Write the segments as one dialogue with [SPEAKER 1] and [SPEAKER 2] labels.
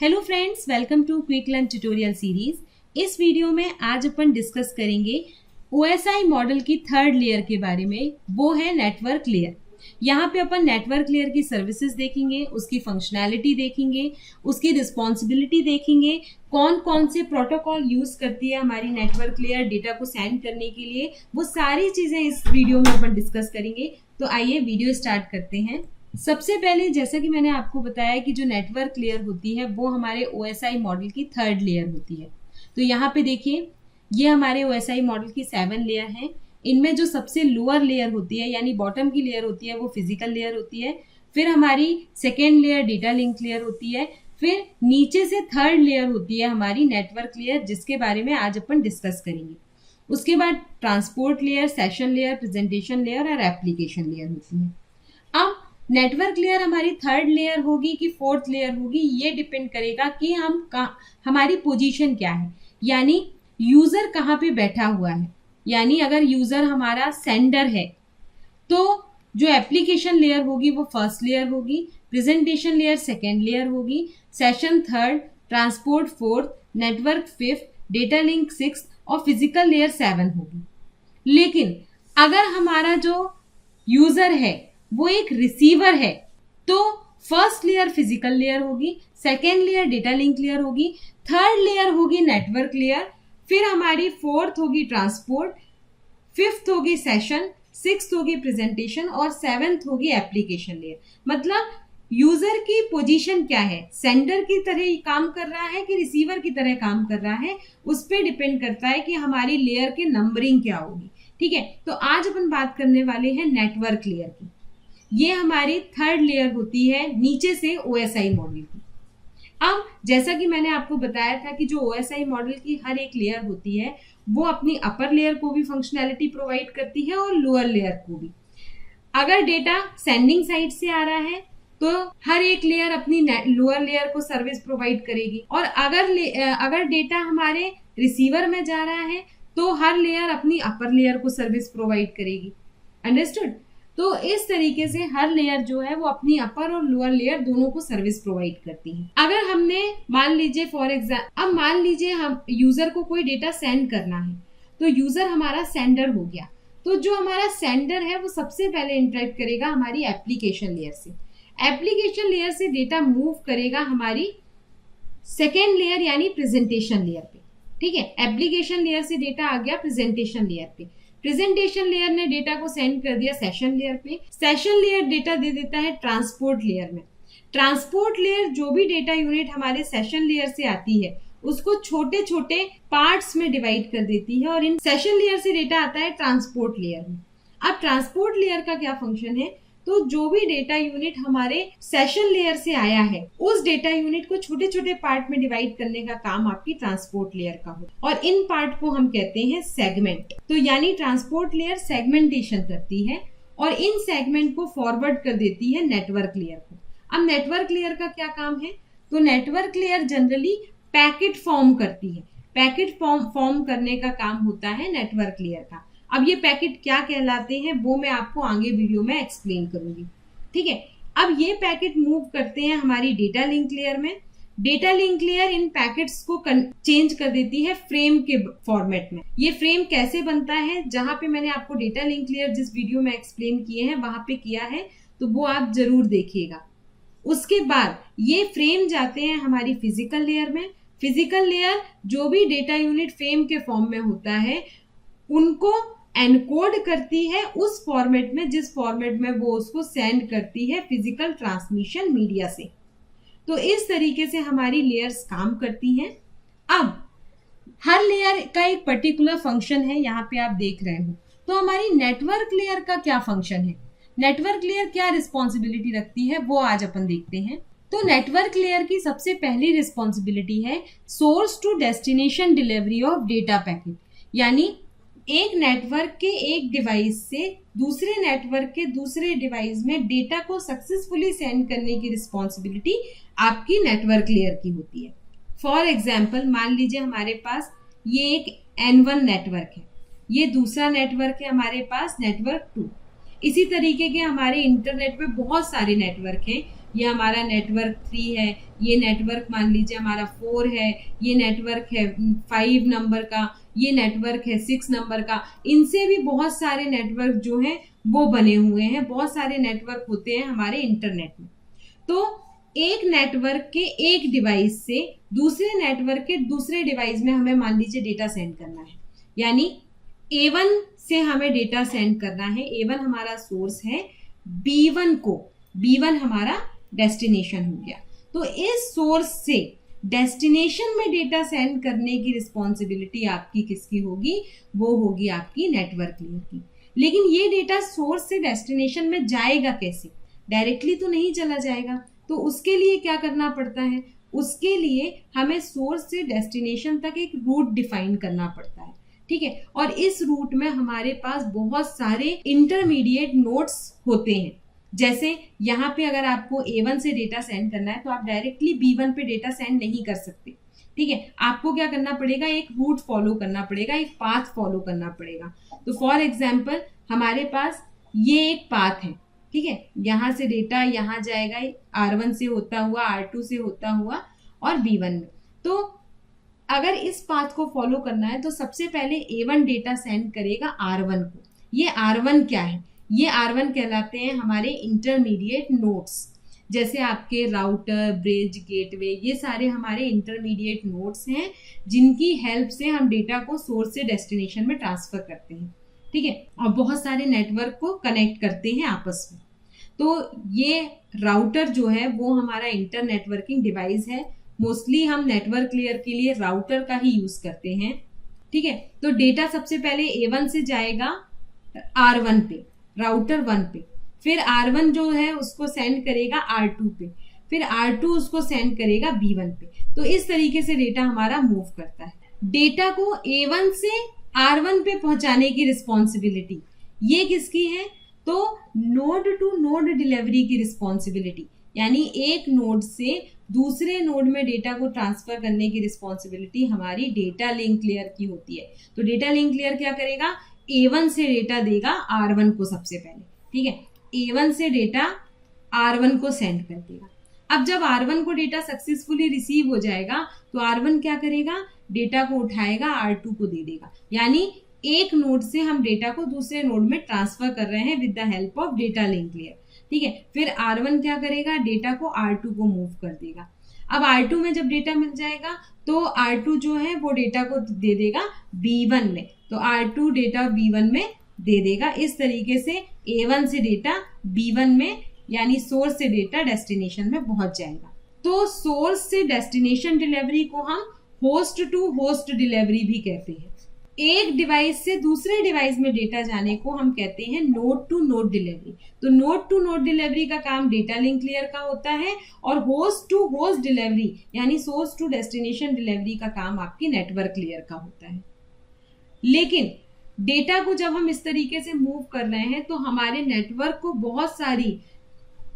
[SPEAKER 1] Hello friends, welcome to quick learn tutorial series. इस video में आज अपन डिस्कस करेंगे OSI मॉडल की थर्ड लेयर के बारे में। वो है नेटवर्क लेयर। यहाँ पे अपन नेटवर्क लेयर की सर्विसेज देखेंगे, उसकी फंक्शनैलिटी देखेंगे, उसकी रिस्पॉन्सिबिलिटी देखेंगे, कौन कौन से प्रोटोकॉल यूज करती है हमारी नेटवर्क लेयर डेटा को सेंड करने के लिए। वो सारी चीजें इस वीडियो में अपन डिस्कस करेंगे। तो आइए वीडियो स्टार्ट करते हैं। सबसे पहले जैसा कि मैंने आपको बताया कि जो नेटवर्क लेयर होती है वो हमारे OSI मॉडल की थर्ड लेयर होती है। तो यहाँ पे देखिए, ये हमारे OSI मॉडल की 7 लेयर हैं। इनमें जो सबसे लोअर लेयर होती है यानी बॉटम की लेयर होती है वो फिजिकल लेयर होती है। फिर हमारी second layer data link layer होती है। फिर नीचे से थर्ड लेयर होती है हमारी नेटवर्क लेयर, जिसके बारे में आज अपन डिस्कस करेंगे। उसके बाद transport layer, session layer, presentation layer और एप्लीकेशन लेयर होती है। अब नेटवर्क लेयर हमारी थर्ड लेयर होगी कि फोर्थ लेयर होगी, ये डिपेंड करेगा कि हमारी पोजीशन क्या है, यानी यूजर कहाँ पे बैठा हुआ है। यानी अगर यूजर हमारा सेंडर है तो जो एप्लीकेशन लेयर होगी वो फर्स्ट लेयर होगी, प्रेजेंटेशन लेयर सेकेंड लेयर होगी, session third, transport fourth, network fifth, data link sixth और फिजिकल लेयर 7 होगी। लेकिन अगर हमारा जो यूजर है वो एक रिसीवर है तो फर्स्ट लेयर फिजिकल लेयर होगी, second layer data link layer होगी, थर्ड लेयर होगी नेटवर्क लेयर, फिर हमारी फोर्थ होगी ट्रांसपोर्ट, फिफ्थ होगी सेशन, सिक्स्थ होगी प्रेजेंटेशन और सेवेंथ होगी एप्लीकेशन लेयर। मतलब यूजर की पोजीशन क्या है, सेंडर की तरह ही काम कर रहा है कि रिसीवर की तरह काम कर रहा है, उस पर डिपेंड करता है कि हमारी लेयर की नंबरिंग क्या होगी। ठीक है, तो आज अपन बात करने वाले हैं नेटवर्क लेयर की। ये हमारी थर्ड लेयर होती है नीचे से OSI मॉडल की। अब जैसा कि मैंने आपको बताया था कि जो OSI मॉडल की हर एक लेयर होती है वो अपनी अपर लेयर को भी फंक्शनैलिटी प्रोवाइड करती है और लोअर लेयर को भी। अगर डेटा सेंडिंग साइड से आ रहा है तो हर एक लेयर अपनी लोअर लेयर को सर्विस प्रोवाइड करेगी, और अगर डेटा हमारे रिसीवर में जा रहा है तो हर लेयर अपनी अपर लेयर को सर्विस प्रोवाइड करेगी। अंडरस्टूड? तो इस तरीके से हर लेयर जो है वो अपनी अपर और लोअर लेयर दोनों को सर्विस प्रोवाइड करती है। अगर हमने मान लीजिए हम यूजर को कोई डेटा सेंड करना है तो यूजर हमारा सेंडर हो गया। तो जो हमारा सेंडर है वो सबसे पहले इंटरेक्ट करेगा हमारी एप्लीकेशन लेयर से। एप्लीकेशन लेयर से डेटा मूव करेगा हमारी सेकेंड लेयर यानी प्रेजेंटेशन लेयर पे। ठीक है, एप्लीकेशन लेयर से डेटा आ गया प्रेजेंटेशन लेयर पे। प्रेजेंटेशन लेयर ने डेटा को सेंड कर दिया सेशन लेयर पे। सेशन लेयर डेटा दे देता है ट्रांसपोर्ट लेयर में। ट्रांसपोर्ट लेयर जो भी डेटा यूनिट हमारे सेशन लेयर से आती है उसको छोटे छोटे पार्ट्स में डिवाइड कर देती है और इन सेशन लेयर से डेटा आता है ट्रांसपोर्ट लेयर में। अब ट्रांसपोर्ट लेयर का क्या फंक्शन है, तो जो भी डेटा यूनिट हमारे सेशन लेयर से आया है उस डेटा यूनिट को छोटे छोटे पार्ट में डिवाइड करने का काम आपकी ट्रांसपोर्ट लेयर का हो, और इन पार्ट को हम कहते हैं सेगमेंट। तो यानी ट्रांसपोर्ट लेयर सेगमेंटेशन करती है और इन सेगमेंट को फॉरवर्ड कर देती है नेटवर्क लेयर को। अब नेटवर्क लेयर का क्या काम है, तो network layer generally packet form करती है। पैकेट फॉर्म करने का काम होता है नेटवर्क लेयर का। अब ये पैकेट क्या कहलाते हैं वो मैं आपको आगे वीडियो में एक्सप्लेन करूंगी। ठीक है, अब ये पैकेट मूव करते हैं हमारी डेटा लिंक लेयर में। Data link layer in packets को चेंज कर देती है फ्रेम के फॉर्मेट में। ये फ्रेम कैसे बनता है, जहां पे मैंने आपको डेटा लिंक लेयर जिस वीडियो में एक्सप्लेन किए हैं वहां पे किया है, तो वो आप जरूर देखिएगा। उसके बाद ये फ्रेम जाते हैं हमारी फिजिकल लेयर में। फिजिकल लेयर जो भी डेटा यूनिट फ्रेम के फॉर्म में होता है उनको एनकोड करती है उस फॉर्मेट में जिस फॉर्मेट में वो उसको सेंड करती है फिजिकल ट्रांसमिशन मीडिया से। तो इस तरीके से हमारी लेयर्स काम करती हैं। अब हर लेयर का एक पर्टिकुलर फंक्शन है, यहाँ पे आप देख रहे हो। तो हमारी नेटवर्क लेयर का क्या फंक्शन है, नेटवर्क लेयर क्या रिस्पॉन्सिबिलिटी रखती है, वो आज अपन देखते हैं। तो नेटवर्क लेयर की सबसे पहली रिस्पॉन्सिबिलिटी है source to destination delivery of data packet. यानी एक नेटवर्क के एक डिवाइस से दूसरे नेटवर्क के दूसरे डिवाइस में डेटा को सक्सेसफुली सेंड करने की रिस्पॉन्सिबिलिटी आपकी नेटवर्क लेयर की होती है। फॉर एग्जाम्पल, मान लीजिए हमारे पास ये एक N1 नेटवर्क है, ये दूसरा नेटवर्क है हमारे पास नेटवर्क 2। इसी तरीके के हमारे इंटरनेट पे बहुत सारे नेटवर्क हैं ये हमारा नेटवर्क 3 है, ये नेटवर्क मान लीजिए हमारा 4 है, ये नेटवर्क है 5 नंबर का, ये नेटवर्क है 6 नंबर का। इनसे भी बहुत सारे नेटवर्क जो हैं वो बने हुए हैं, बहुत सारे नेटवर्क होते हैं हमारे इंटरनेट में। तो एक नेटवर्क के एक डिवाइस से दूसरे नेटवर्क के दूसरे डिवाइस में हमें मान लीजिए डेटा सेंड करना है, यानी A1 से हमें डेटा सेंड करना है। A1 हमारा सोर्स है, B1 हमारा डेस्टिनेशन हो गया। तो इस सोर्स से डेस्टिनेशन में डेटा सेंड करने की रिस्पॉन्सिबिलिटी आपकी किसकी होगी? वो होगी आपकी नेटवर्क लेयर की। लेकिन ये डेटा सोर्स से डेस्टिनेशन में जाएगा कैसे? डायरेक्टली तो नहीं चला जाएगा, तो उसके लिए क्या करना पड़ता है? उसके लिए हमें सोर्स से डेस्टिनेशन तक एक रूट डिफाइन करना पड़ता है, ठीक है। और इस रूट में हमारे पास बहुत सारे इंटरमीडिएट नोड्स होते हैं। जैसे यहाँ पे अगर आपको A1 से डेटा सेंड करना है तो आप डायरेक्टली B1 पे डेटा सेंड नहीं कर सकते, ठीक है। आपको क्या करना पड़ेगा? एक रूट फॉलो करना पड़ेगा, एक पाथ फॉलो करना पड़ेगा। तो फॉर एग्जाम्पल हमारे पास ये एक पाथ है, ठीक है। यहाँ से डेटा यहाँ जाएगा, R1 से होता हुआ, R2 से होता हुआ और B1 में। तो अगर इस पाथ को फॉलो करना है तो सबसे पहले A1 डेटा सेंड करेगा R1 को। ये R1 क्या है? ये R1 कहलाते हैं हमारे इंटरमीडिएट नोड्स। जैसे आपके राउटर, ब्रिज, गेटवे, ये सारे हमारे इंटरमीडिएट नोड्स हैं जिनकी हेल्प से हम डेटा को सोर्स से डेस्टिनेशन में ट्रांसफर करते हैं, ठीक है। और बहुत सारे नेटवर्क को कनेक्ट करते हैं आपस में। तो ये राउटर जो है वो हमारा इंटर नेटवर्किंग डिवाइस है। मोस्टली हम नेटवर्क लेयर के लिए राउटर का ही यूज करते हैं, ठीक है। तो डेटा सबसे पहले A1 से जाएगा R1 पे, राउटर 1 पे, फिर R1 जो है उसको सेंड करेगा R2 पे, फिर R2 उसको सेंड करेगा B1 पे। तो इस तरीके से डेटा हमारा मूव करता है। डेटा को A1 से R1 पे पहुंचाने की रिस्पॉन्सिबिलिटी ये किसकी है? तो नोड टू नोड डिलीवरी की रिस्पॉन्सिबिलिटी, यानी एक नोड से दूसरे नोड में डेटा को ट्रांसफर करने की रिस्पॉन्सिबिलिटी हमारी डेटा लिंक लेयर की होती है। तो डेटा लिंक लेयर क्या करेगा? A1 से डेटा देगा R1 को सबसे पहले, ठीक है। A1 से डेटा R1 को सेंड कर देगा। अब जब R1 को डेटा सक्सेसफुली रिसीव हो जाएगा तो R1 क्या करेगा? डेटा को उठाएगा, R2 को दे देगा। यानी एक नोड से हम डेटा को दूसरे नोड में ट्रांसफर कर रहे हैं with the help of data link layer, ठीक है। फिर R1 क्या करेगा? डेटा को R2 को मूव कर देगा। अब R2 में जब डेटा मिल जाएगा तो R2 जो है वो डेटा को दे देगा B1 में, तो R2 डेटा B1 में दे देगा। इस तरीके से A1 से डेटा B1 में, यानी सोर्स से डेटा डेस्टिनेशन में पहुंच जाएगा। तो सोर्स से डेस्टिनेशन डिलीवरी को हम होस्ट टू होस्ट डिलीवरी भी कहते हैं। एक डिवाइस से दूसरे डिवाइस में डेटा जाने को हम कहते हैं नोड टू नोड डिलीवरी। तो नोड टू नोड डिलीवरी का काम डेटा लिंक लेयर का होता है और होस्ट टू होस्ट डिलीवरी यानी सोर्स टू डेस्टिनेशन डिलीवरी का काम आपकी नेटवर्क लेयर का होता है। लेकिन डेटा को जब हम इस तरीके से मूव कर रहे हैं तो हमारे नेटवर्क को बहुत सारी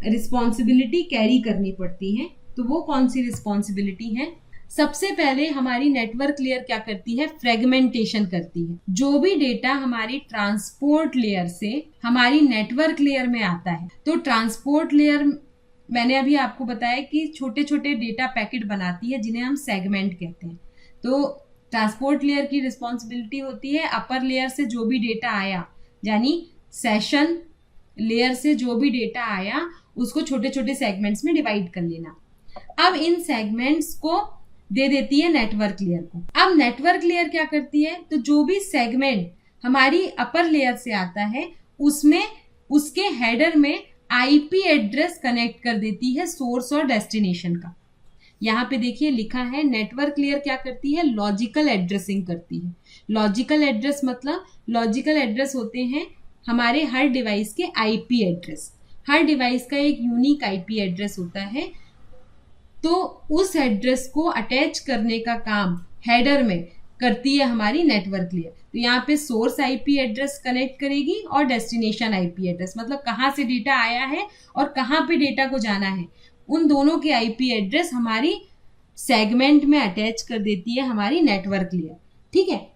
[SPEAKER 1] रिस्पॉन्सिबिलिटी कैरी करनी पड़ती है। तो वो कौन सी रिस्पॉन्सिबिलिटी है? सबसे पहले हमारी नेटवर्क लेयर क्या करती है? फ्रेगमेंटेशन करती है। जो भी डेटा हमारी ट्रांसपोर्ट लेयर से हमारी नेटवर्क लेयर में आता है, तो ट्रांसपोर्ट लेयर मैंने अभी आपको बताया कि छोटे छोटे डेटा पैकेट बनाती है जिन्हें हम सेगमेंट कहते हैं। तो ट्रांसपोर्ट लेयर की रिस्पॉन्सिबिलिटी होती है अपर लेयर से जो भी डेटा आया, यानी सेशन लेयर से जो भी डेटा आया उसको छोटे छोटे सेगमेंट्स में डिवाइड कर लेना। अब इन सेगमेंट्स को दे देती है नेटवर्क लेयर को। अब नेटवर्क लेयर क्या करती है? तो जो भी सेगमेंट हमारी अपर लेयर से आता है उसमें उसके हेडर में आईपी एड्रेस कनेक्ट कर देती है सोर्स और डेस्टिनेशन का। यहाँ पे देखिए लिखा है नेटवर्क लेयर क्या करती है? लॉजिकल एड्रेसिंग करती है। लॉजिकल एड्रेस मतलब लॉजिकल एड्रेस होते हैं हमारे हर डिवाइस के आईपी एड्रेस। हर डिवाइस का एक यूनिक आईपी एड्रेस होता है, तो उस एड्रेस को अटैच करने का काम हेडर में करती है हमारी नेटवर्क लेयर। तो यहाँ पे सोर्स आईपी एड्रेस कनेक्ट करेगी और डेस्टिनेशन आईपी एड्रेस, मतलब कहाँ से डेटा आया है और कहाँ पे डेटा को जाना है, उन दोनों के आईपी एड्रेस हमारी सेगमेंट में अटैच कर देती है हमारी नेटवर्क लेयर, ठीक है।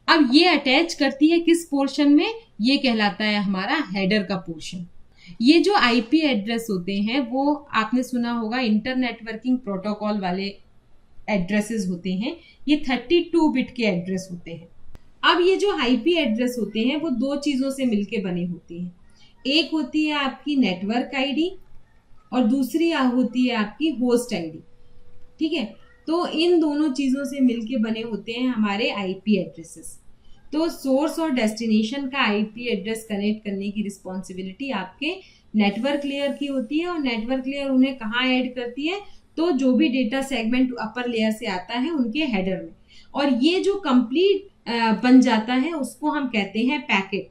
[SPEAKER 1] अब ये अटैच करती है किस पोर्शन में? ये कहलाता है हमारा हेडर का पोर्शन। ये जो आईपी एड्रेस होते हैं वो आपने सुना होगा इंटर नेटवर्किंग प्रोटोकॉल वाले एड्रेसेस होते हैं। ये 32 बिट के एड्रेस होते हैं। अब ये जो आईपी एड्रेस होते हैं वो दो चीजों से मिलके बने होते हैं। एक होती है आपकी नेटवर्क आईडी और दूसरी होती है आपकी होस्ट आईडी। ठीक है, तो इन दोनों चीजों से मिलके बने होते हैं हमारे आईपी एड्रेसेस। तो सोर्स और डेस्टिनेशन का आईपी एड्रेस कनेक्ट करने की रिस्पॉन्सिबिलिटी आपके नेटवर्क लेयर की होती है, और नेटवर्क लेयर उन्हें कहाँ ऐड करती है, तो जो भी डेटा सेगमेंट अपर लेयर से आता है उनके हेडर में, और ये जो कंप्लीट बन जाता है उसको हम कहते हैं पैकेट।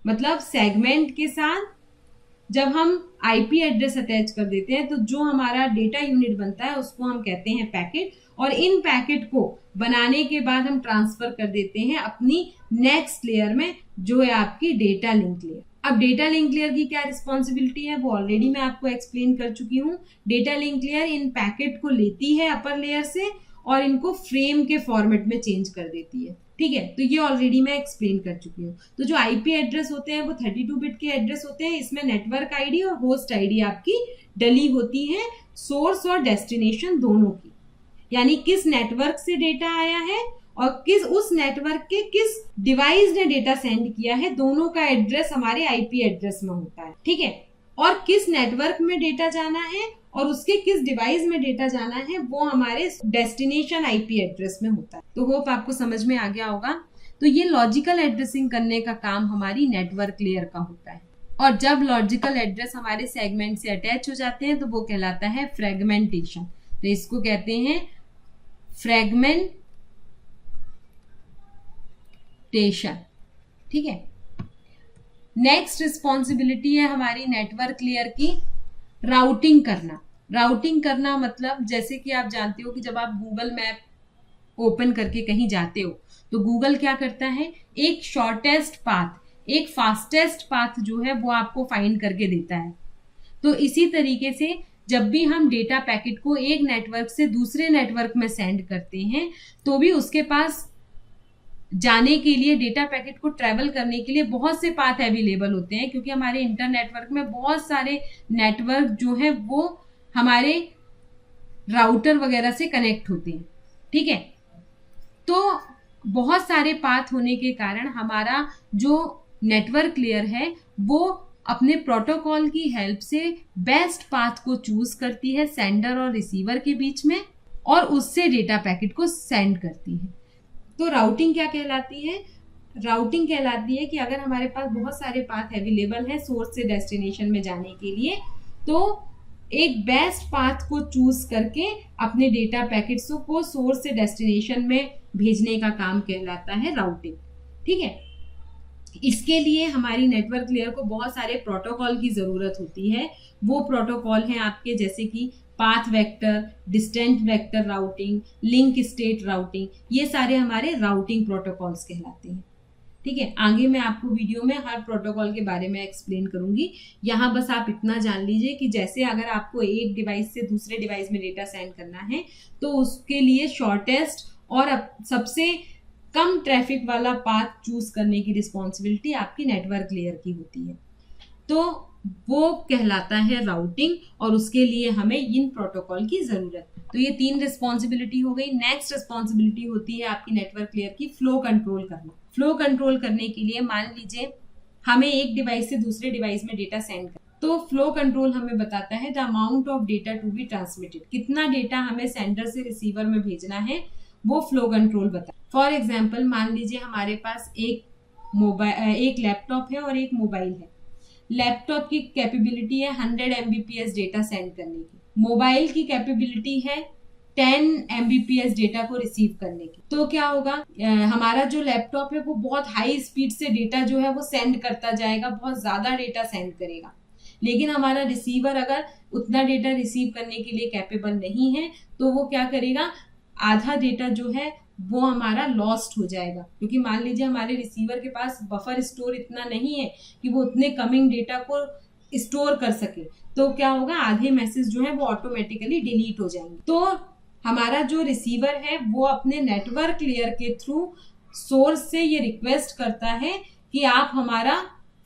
[SPEAKER 1] मतलब सेगमेंट के साथ जब हम आईपी एड्रेस अटैच कर देते हैं तो जो हमारा डेटा यूनिट बनता है उसको हम कहते हैं पैकेट, और इन पैकेट को बनाने के बाद हम ट्रांसफर कर देते हैं अपनी नेक्स्ट लेयर में, जो है आपकी डेटा लिंक लेयर। अब डेटा लिंक लेयर की क्या रिस्पॉन्सिबिलिटी है वो ऑलरेडी मैं आपको एक्सप्लेन कर चुकी हूँ। Data link layer in packet को लेती है अपर लेयर से और इनको फ्रेम के फॉर्मेट में चेंज कर देती है। ठीक है, तो ये ऑलरेडी मैं एक्सप्लेन कर चुकी हूँ। तो जो आईपी एड्रेस होते हैं वो 32 बिट के एड्रेस होते हैं। इसमें नेटवर्क आईडी और होस्ट आईडी आपकी डली होती है, सोर्स और डेस्टिनेशन दोनों की, यानी किस नेटवर्क से डेटा आया है और किस उस नेटवर्क के किस डिवाइस ने डेटा सेंड किया है, दोनों का एड्रेस हमारे आईपी एड्रेस में होता है। ठीक है, और किस नेटवर्क में डेटा जाना है और उसके किस डिवाइस में डेटा जाना है वो हमारे डेस्टिनेशन आईपी एड्रेस में होता है। तो होप आपको समझ में आ गया होगा। तो ये लॉजिकल एड्रेसिंग करने का काम हमारी नेटवर्क लेयर का होता है, और जब लॉजिकल एड्रेस हमारे सेगमेंट से अटैच हो जाते हैं तो वो कहलाता है फ्रेगमेंटेशन। तो इसको कहते हैं फ्रेगमेंटेशन। ठीक है, नेक्स्ट रिस्पॉन्सिबिलिटी है हमारी नेटवर्क लेयर की राउटिंग करना। राउटिंग करना मतलब जैसे कि आप जानते हो कि जब आप गूगल मैप ओपन करके कहीं जाते हो तो गूगल क्या करता है, एक शॉर्टेस्ट पाथ, एक फास्टेस्ट पाथ जो है वो आपको फाइंड करके देता है। तो इसी तरीके से जब भी हम डेटा पैकेट को एक नेटवर्क से दूसरे नेटवर्क में सेंड करते हैं तो भी उसके पास जाने के लिए, डेटा पैकेट को ट्रेवल करने के लिए बहुत से पाथ अवेलेबल होते हैं, क्योंकि हमारे इंटर नेटवर्क में बहुत सारे नेटवर्क जो है वो हमारे राउटर वगैरह से कनेक्ट होते हैं। ठीक है, तो बहुत सारे पाथ होने के कारण हमारा जो नेटवर्क लेयर है वो अपने प्रोटोकॉल की हेल्प से बेस्ट पाथ को चूज करती है सेंडर और रिसीवर के बीच में, और उससे डेटा पैकेट को सेंड करती है। तो राउटिंग क्या कहलाती है? राउटिंग कहलाती है कि अगर हमारे पास बहुत सारे पाथ अवेलेबल है सोर्स से डेस्टिनेशन में जाने के लिए, तो एक बेस्ट पाथ को चूज करके अपने डेटा पैकेट्स को सोर्स से डेस्टिनेशन में भेजने का काम कहलाता है राउटिंग। ठीक है, इसके लिए हमारी नेटवर्क लेयर को बहुत सारे प्रोटोकॉल की जरूरत होती है। वो प्रोटोकॉल हैं आपके जैसे कि path vector, distance vector routing, link state routing, ये सारे हमारे राउटिंग प्रोटोकॉल्स कहलाते हैं। ठीक है, आगे मैं आपको वीडियो में हर प्रोटोकॉल के बारे में एक्सप्लेन करूंगी। यहाँ बस आप इतना जान लीजिए कि जैसे अगर आपको एक डिवाइस से दूसरे डिवाइस में डेटा सेंड करना है तो उसके लिए शॉर्टेस्ट और सबसे कम ट्रैफिक वाला पाथ चूज करने की रिस्पॉन्सिबिलिटी आपकी नेटवर्क लेयर की होती है। तो वो कहलाता है राउटिंग, और उसके लिए हमें इन प्रोटोकॉल की जरूरत है। तो ये 3 रिस्पॉन्सिबिलिटी हो गई। नेक्स्ट रिस्पॉन्सिबिलिटी होती है आपकी नेटवर्क लेयर की फ्लो कंट्रोल करना। फ्लो कंट्रोल करने के लिए मान लीजिए हमें एक डिवाइस से दूसरे डिवाइस में डेटा सेंड करना, तो फ्लो कंट्रोल हमें बताता है the amount of data to be transmitted, कितना डेटा हमें सेंडर से रिसीवर में भेजना है वो फ्लो कंट्रोल बताता है। फॉर एग्जाम्पल मान लीजिए हमारे पास एक लैपटॉप है और एक मोबाइल है। लैपटॉप की कैपेबिलिटी है 100 MBPS डेटा सेंड करने की, मोबाइल की कैपेबिलिटी है 10 MBPS डेटा को रिसीव करने की। तो क्या होगा, हमारा जो लैपटॉप है वो बहुत हाई स्पीड से डेटा जो है वो सेंड करता जाएगा, बहुत ज्यादा डेटा सेंड करेगा। लेकिन हमारा रिसीवर अगर उतना डेटा रिसीव करने के लिए कैपेबल नहीं है तो वो क्या करेगा, आधा डेटा जो है वो हमारा लॉस्ट हो जाएगा, क्योंकि मान लीजिए हमारे रिसीवर के पास बफर स्टोर इतना नहीं है कि वो उतने कमिंग डेटा को स्टोर कर सके। तो क्या होगा, आधे मैसेज जो है वो ऑटोमेटिकली डिलीट हो जाएंगे। तो हमारा जो रिसीवर है वो अपने नेटवर्क लेयर के थ्रू सोर्स से ये रिक्वेस्ट करता है कि आप हमारा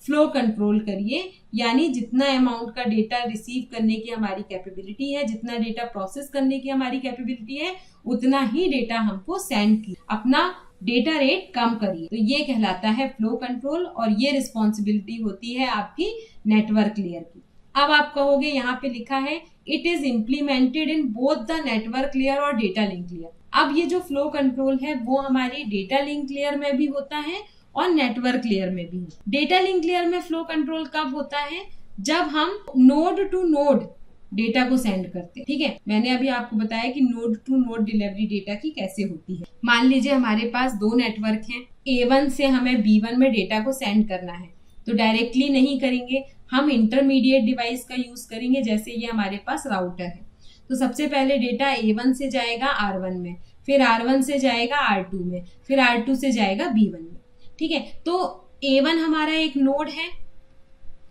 [SPEAKER 1] फ्लो कंट्रोल करिए, यानी जितना अमाउंट का डेटा रिसीव करने की हमारी कैपेबिलिटी है, जितना डेटा प्रोसेस करने की हमारी कैपेबिलिटी है, उतना ही डेटा हमको सेंड की, अपना डेटा रेट कम करिए। तो ये कहलाता है फ्लो कंट्रोल और ये रिस्पॉन्सिबिलिटी होती है आपकी नेटवर्क लेयर की। अब आप कहोगे यहाँ पे लिखा है it is implemented in both the network layer और डेटा लिंक लेयर। अब ये जो फ्लो कंट्रोल है वो हमारी डेटा लिंक लेयर में भी होता है और नेटवर्क लेयर में भी। डेटा लिंक लेयर में फ्लो कंट्रोल कब होता है? जब हम नोड टू नोड डेटा को सेंड करते हैं। ठीक है, मैंने अभी आपको बताया कि node to node delivery data की कैसे होती है। मान लीजिए हमारे पास दो नेटवर्क हैं, A1 से हमें B1 में डेटा को सेंड करना है, तो डायरेक्टली नहीं करेंगे, हम इंटरमीडिएट डिवाइस का यूज करेंगे। जैसे ये हमारे पास राउटर है, तो सबसे पहले डेटा A1 से जाएगा R1 में, फिर R1 से जाएगा R2 में, फिर R2 से जाएगा B1 में। ठीक है, तो A1 हमारा एक नोड है,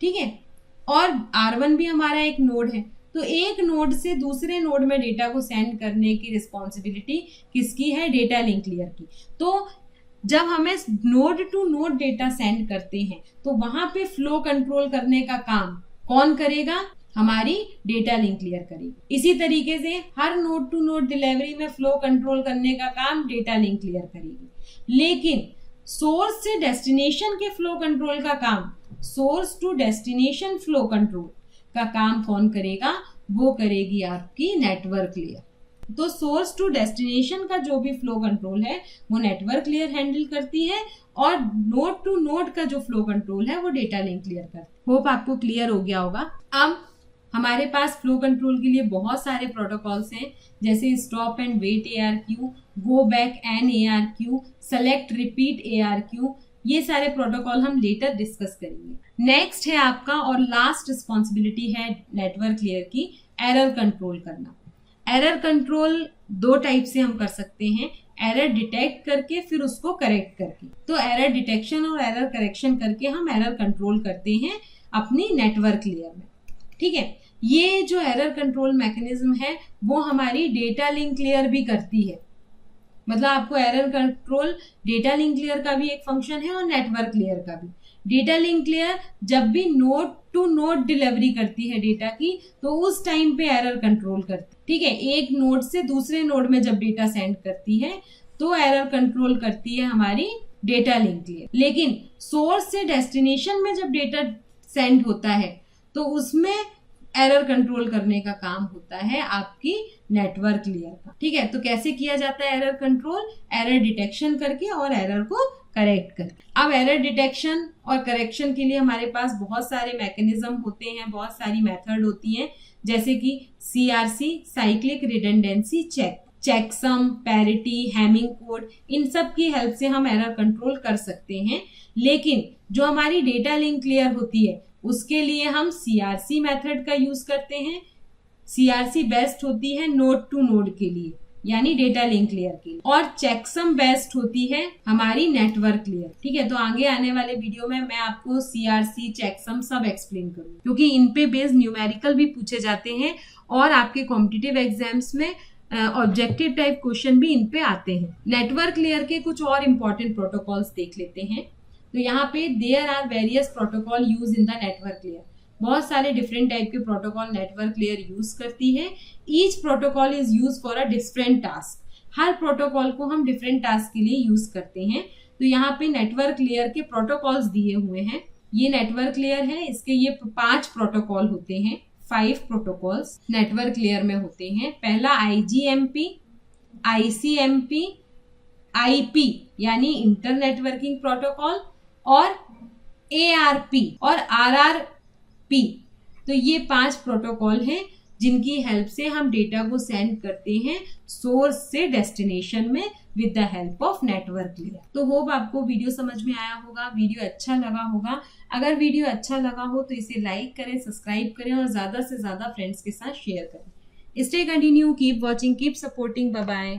[SPEAKER 1] ठीक है, और R1 भी हमारा एक नोड है। तो एक नोड से दूसरे नोड में डेटा को सेंड करने की रिस्पॉन्सिबिलिटी किसकी है? डेटा लिंक लेयर की। तो जब हमें node to node data send करते हैं तो वहां पे फ्लो कंट्रोल करने का काम कौन करेगा? हमारी डेटा लिंक लेयर करेगी। इसी तरीके से हर नोड टू नोड डिलीवरी में फ्लो कंट्रोल करने का काम डेटा लिंक लेयर करेगी। लेकिन सोर्स से डेस्टिनेशन के फ्लो कंट्रोल का काम, source to destination flow control का काम कौन करेगा? वो करेगी आपकी नेटवर्क लेयर। तो सोर्स टू डेस्टिनेशन का जो भी फ्लो कंट्रोल है वो नेटवर्क लेयर हैंडल करती है और नोड टू नोड का जो फ्लो कंट्रोल है वो डेटा लिंक लेयर करती है। होप आपको क्लियर हो गया होगा। अब हमारे पास फ्लो कंट्रोल के लिए बहुत सारे प्रोटोकॉल्स हैं, जैसे stop and wait ARQ, go back N ARQ, select repeat ARQ। ये सारे प्रोटोकॉल हम लेटर डिस्कस करेंगे। नेक्स्ट है आपका और लास्ट रिस्पॉन्सिबिलिटी है नेटवर्क लेयर की, एरर कंट्रोल करना। एरर कंट्रोल दो टाइप से हम कर सकते हैं, एरर डिटेक्ट करके फिर उसको करेक्ट करके। तो एरर डिटेक्शन और एरर करेक्शन करके हम एरर कंट्रोल करते हैं अपनी नेटवर्क लेयर में। ठीक है, ये जो एरर कंट्रोल मैकेनिज्म है वो हमारी डेटा लिंक लेयर भी करती है। मतलब आपको error control data link layer का भी एक फंक्शन है और नेटवर्क लेयर का भी। डेटा लिंक लेयर जब भी नोड टू नोड डिलीवरी करती है डेटा की, तो उस टाइम पे एरर कंट्रोल करती है। ठीक है, एक नोड से दूसरे नोड में जब डेटा सेंड करती है तो एरर कंट्रोल करती है हमारी डेटा लिंक लेयर। लेकिन सोर्स से डेस्टिनेशन में जब डेटा सेंड होता है तो उसमें एरर कंट्रोल करने का काम होता है आपकी नेटवर्क लेयर का। ठीक है, तो कैसे किया जाता है एरर कंट्रोल? एरर डिटेक्शन करके और एरर को करेक्ट करके। अब एरर डिटेक्शन और करेक्शन के लिए हमारे पास बहुत सारे मैकेनिज्म होते हैं, बहुत सारी मेथड होती हैं, जैसे कि CRC, cyclic redundancy check, checksum, parity, Hamming code, इन सब की हेल्प से हम एरर कंट्रोल कर सकते हैं। लेकिन जो हमारी डेटा लिंक लेयर होती है उसके लिए हम CRC मेथड का यूज करते हैं। CRC बेस्ट होती है नोड टू नोड के लिए, यानी डेटा लिंक लेयर के लिए, और चेकसम बेस्ट होती है हमारी नेटवर्क लेयर। ठीक है, तो आगे आने वाले वीडियो में मैं आपको CRC, चेकसम सब एक्सप्लेन करूंगी, क्योंकि इन पे बेस्ड न्यूमेरिकल भी पूछे जाते हैं और आपके कॉम्पिटिटिव एग्जाम्स में ऑब्जेक्टिव टाइप क्वेश्चन भी इन पे आते हैं। नेटवर्क लेयर के कुछ और इम्पोर्टेंट प्रोटोकॉल्स देख लेते हैं। तो यहाँ पे there are various protocol use in the network layer. बहुत सारे डिफरेंट टाइप के प्रोटोकॉल नेटवर्क लेयर यूज करती है। Each protocol is use for a different task. हर प्रोटोकॉल को हम डिफरेंट टास्क के लिए यूज करते हैं। तो यहाँ पे नेटवर्क लेयर के प्रोटोकॉल्स दिए हुए हैं। ये नेटवर्क लेयर है, इसके ये 5 प्रोटोकॉल होते हैं। 5 प्रोटोकॉल्स नेटवर्क लेयर में होते हैं। पहला IGMP, ICMP, IP यानी इंटर नेटवर्किंग प्रोटोकॉल, और ARP और RRP। तो ये 5 प्रोटोकॉल हैं जिनकी हेल्प से हम डेटा को सेंड करते हैं सोर्स से डेस्टिनेशन में with the help of network layer. तो होप आपको वीडियो समझ में आया होगा, वीडियो अच्छा लगा होगा। अगर वीडियो अच्छा लगा हो तो इसे लाइक करें, सब्सक्राइब करें और ज्यादा से ज्यादा फ्रेंड्स के साथ शेयर करें। Stay continue, keep watching, keep supporting, bye bye.